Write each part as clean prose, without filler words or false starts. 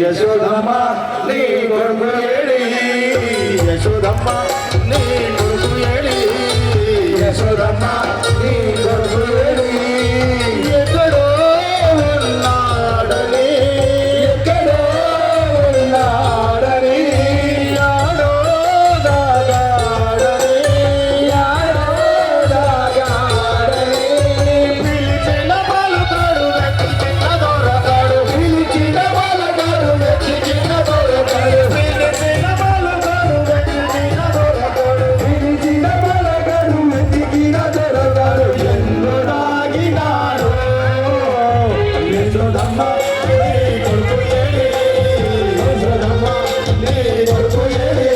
యశోదమ్మ నీ కొడుకు ఏడి యశోదమ్మ నీ కొడుకు ఏడి యశోదమ్మ నీ కొడుకు ఏడి ఎక్కడో ఉన్నాడని ఎక్కడో ఉన్నాడని యాడో దాగాడని యాడో దాగాడని పిలిచిన పలుకాడు వెతికిన దొరకాడు పిలిచిన పలుకాడు వెతికిన దొరకాడు పిలిచిన పలుకాడు వెతికిన దొరకాడు పిలిచిన పలుకాడు వెతికిన దొరకాడు ఎన్నో దాగినాడు యశోదమ్మ నీ కొడుకు ఏడి యశోదమ్మ నీ కొడుకు ఏడి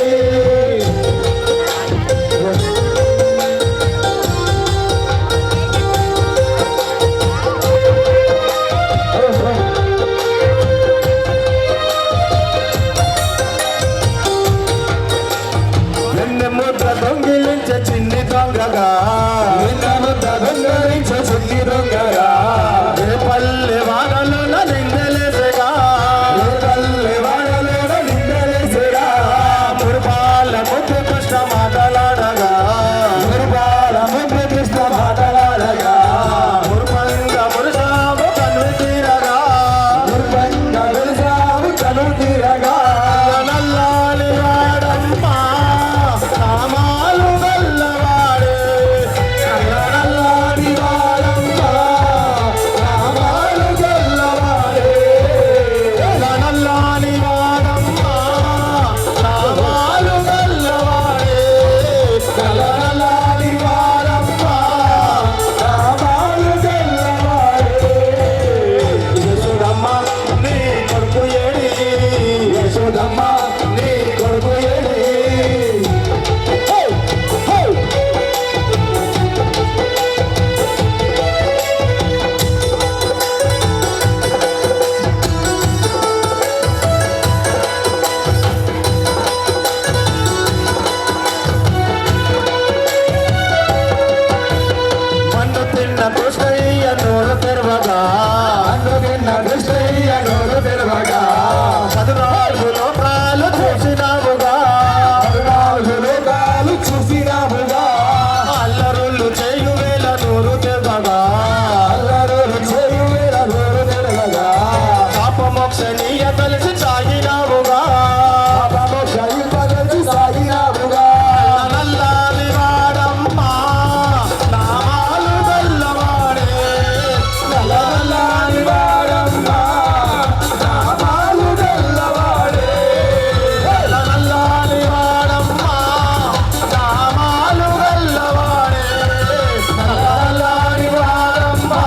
వెన్నెముద్ద దొంగిలించే చిన్ని దొంగగా వెన్నెముద్ద దొంగిలించే చిన్ని దొంగగా ఏ పల్లె వాడలోన నిందలేసగా ఏ పల్లె వాడలోన నిందలేసగా మురుపాల ముద్దు కృష్ణ మాటలాడగా మురుపాల ముద్దు కృష్ణ మాటలాడగా మురుపంగ మురుసాము కను తీరగా మురుపంగ మురుసాము కను తీరగా నల్లాలి వాడమ్మా నామాలు గల్లవాడే నల్లాడి వాడమ్మా నామాలు గల్లవాడే నల్లాడి వాడమ్మా నామాలు గల్లవాడే నల్లాడి వాడమ్మా నామాలు గల్లవాడే యశోదమ్మ నీ కొడుకు ఏడి యశోదమ్మ నీ కొడుకు ఏడి మన్ను తిన్న కృష్ణయ్య నోరు తెరవగా మన్ను తిన్న కృష్ణయ్య నోరు తెరవగా 14 లోకాలు చూసినావుగా 14 లోకాలు చూసినావుగా అల్లరులు చేయు వేళ నోరు తెరవగా అల్లరులు చేయు వేళ నోరు తెరవగా పాపమోక్షణీయ కలిసి సాగినావుగా పాపమోక్షణీయ కలిసి సాగినావుగా నల్లాలి వాడమ్మా నామాలు గల్లవాడే నల్లాలి వాడమ్మా నామాలు గల్లవాడే నల్లాలి వాడమ్మా నామాలు గల్లవాడే నల్లాలి వాడమ్మా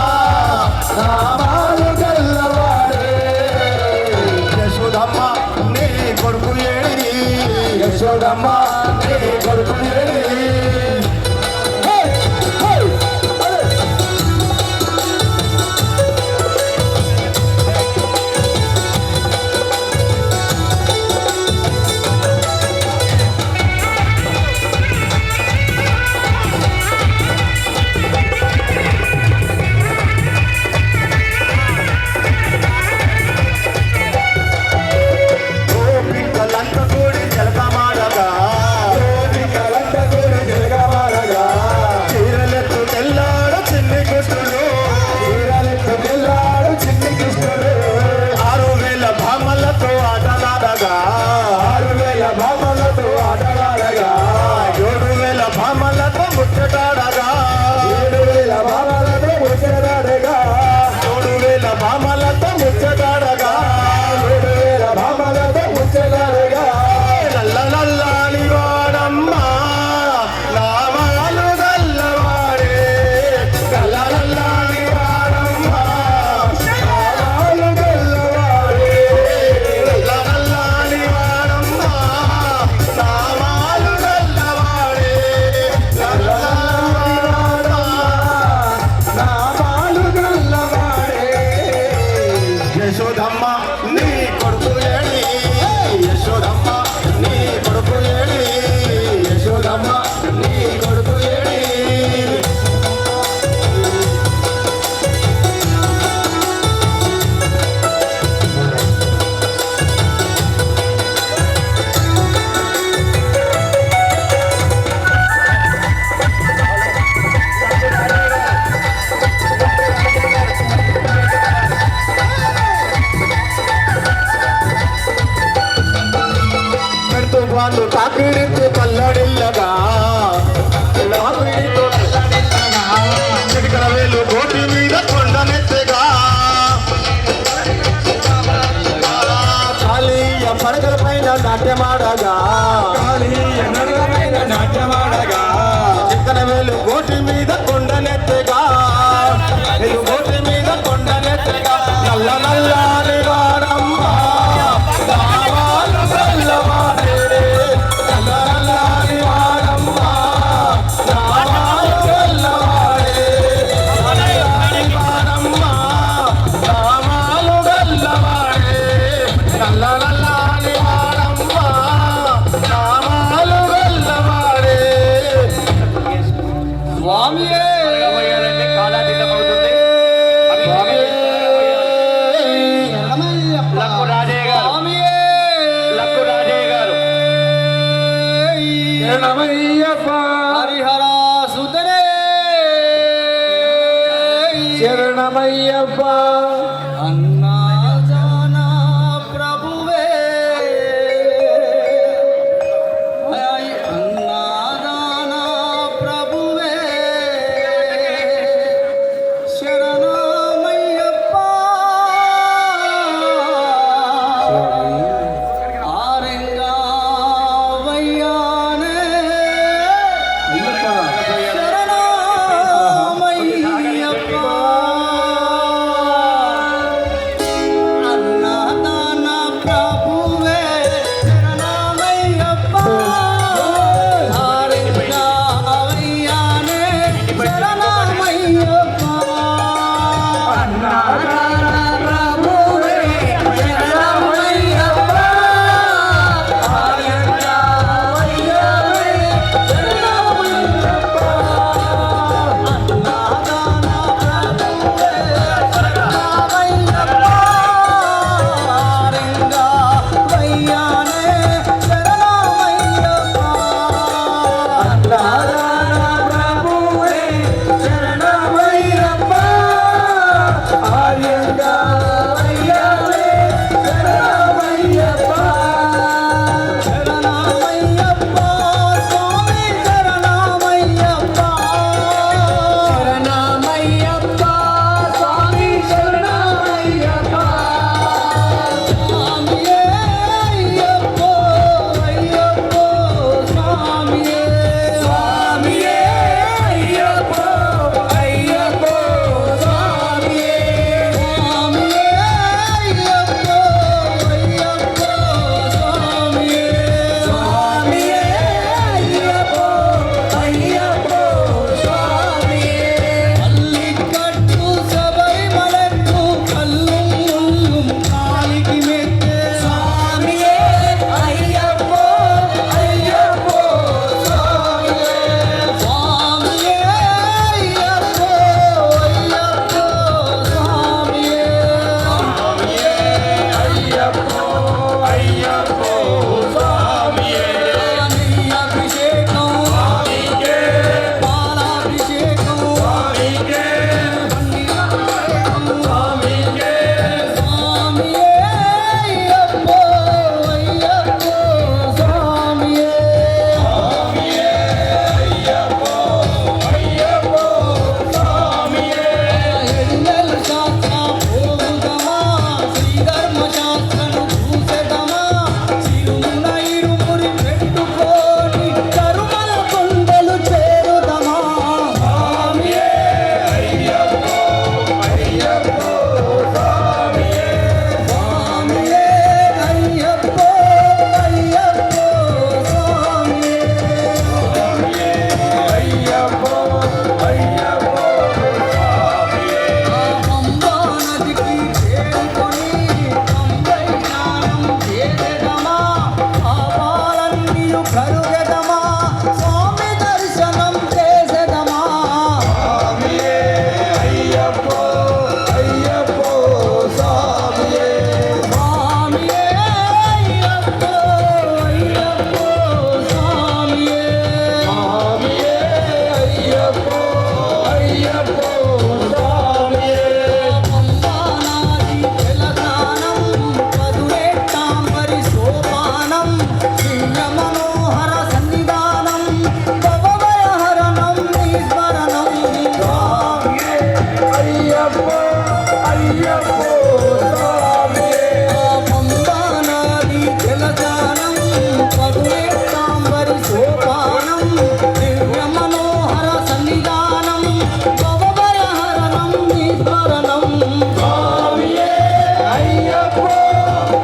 నామాలు గల్లవాడే యశోదమ్మ నీ కొడుకు ఏడి యశోదమ్మ నీ కొడుకు ఏడి గోపికలంత కూడి జలకమాడగా గోపికలంత కూడి జలకమాడగా చీరలెత్తు తెల్లాడు చిన్ని కృష్ణుడు చీరలెత్తు తెల్లాడు చిన్ని కృష్ణుడు 6000 భామలతో ఆటలాడగా 6000 భామలతో ఆటలాడగా 7000 భామలతో ముచ్చటాడగా 7000 భామలతో ముచ్చటాడగా 7000 భామలతో ముచ్చటాడగా 7000 భామలతో ముచ్చటాడగా నల్లాలి వాడమ్మా నామాలు గల్లవాడే నల్లాలి వాడమ్మా నామాలు గల్లవాడే నల్లాలి వాడమ్మా నామాలు గల్లవాడే నల్లాలి వాడమ్మా నామాలు గల్లవాడే యశోదమ్మ నీ కొడుకు ఏడి యశోదమ్మ నీ కొడుకు ఏడి యశోదమ్మ నీ కొడుకు ఏడి వాళ్ళు తాకిడితే పల్లడిల్లగా చిటికల వేలు కోటి మీద కొండనెత్తగా కాళీయ పడగల పైన నాట్యమాడగా చిటికల వేలు కోటి మీద కొండనెత్తగా కోటి మీద కొండనెత్తగా నల్ల నల్లాని వాడమ్మ నావాలు గల్లవాడే నల్ల నల్లాని వాడమ్మ నావాలు గల్లవాడే నల్లని వాడమ్మ నావాలు గల్లవాడే నల్ల నల్లాని వాడమ్మ నావాలు గల్లవాడే స్వామియే హరిహర సుతనే శరణమయ్యప్ప అన్నా జానా ప్రభువే అన్నా జానా ప్రభువే శరణమయ్యప్ప ఆరంగా వయ్యానే శరణమయ్యప్ప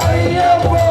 అయ్యప్పో